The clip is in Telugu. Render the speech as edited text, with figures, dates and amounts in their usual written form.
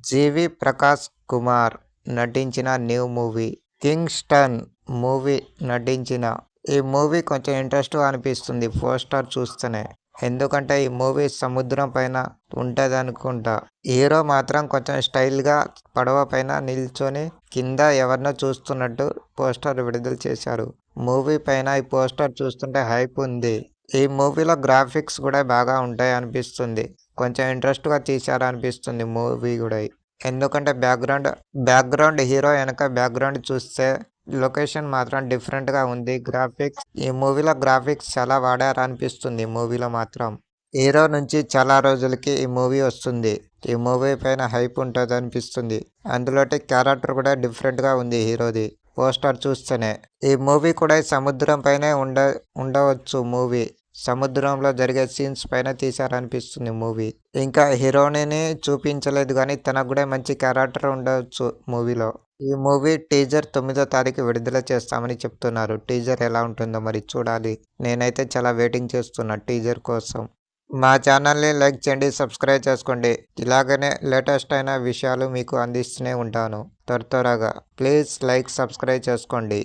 జీవి ప్రకాష్ కుమార్ నటించిన న్యూ మూవీ 'కింగ్స్టన్' మూవీ నటించిన ఈ మూవీ కొంచెం ఇంట్రెస్ట్‌గా అనిపిస్తుంది పోస్టర్ చూస్తేనే. ఎందుకంటే ఈ మూవీ సముద్రం పైన ఉంటదనుకుంటా. హీరో మాత్రం కొంచెం స్టైల్‌గా పడవ పైన నిల్చొని కింద ఎవరినో చూస్తున్నట్టు పోస్టర్ విడుదల చేశారు. మూవీ పైన ఈ పోస్టర్ చూస్తుంటే హైప్ ఉంది. ఈ మూవీలో గ్రాఫిక్స్ కూడా బాగా ఉంటాయి అనిపిస్తుంది. కొంచెం ఇంట్రెస్ట్‌గా తీశారనిపిస్తుంది మూవీ గూడా. ఎందుకంటే బ్యాక్‌గ్రౌండ్ హీరో ఎనక బ్యాక్‌గ్రౌండ్ చూస్తే లొకేషన్ మాత్రం డిఫరెంట్‌గా ఉంది. ఈ మూవీలో గ్రాఫిక్స్ చాలా వాడారనిపిస్తుంది ఈ మూవీలో మాత్రం. హీరో నుంచి చాలా రోజులకి ఈ మూవీ వస్తుంది. ఈ మూవీ పైన హైప్ ఉంటదనిపిస్తుంది. అందులోటి క్యారెక్టర్ కూడా డిఫరెంట్‌గా ఉంది హీరోది పోస్టర్ చూస్తేనే. ఈ మూవీ కూడా సముద్రం పైనే ఉండవచ్చు మూవీ. సముద్రంలో జరిగే సీన్స్ పైన తీశారనిపిస్తుంది మూవీ. ఇంకా హీరోయిన్‌ని చూపించలేదు గానీ తనకు కూడా మంచి క్యారెక్టర్ ఉండొచ్చు మూవీలో. ఈ మూవీ టీజర్ 9వ తారీఖు విడుదల చేస్తామని చెప్తున్నారు. టీజర్ ఎలా ఉంటుందో మరి చూడాలి. నేనైతే చాలా వెయిటింగ్ చేస్తున్నా టీజర్ కోసం. మా ఛానల్‌ని లైక్ చేయండి, సబ్స్క్రైబ్ చేసుకోండి. ఇలాగనే లేటెస్ట్ అయిన విషయాలు మీకు అందిస్తూనే ఉంటాను త్వరగా. ప్లీజ్ లైక్, సబ్స్క్రైబ్ చేసుకోండి.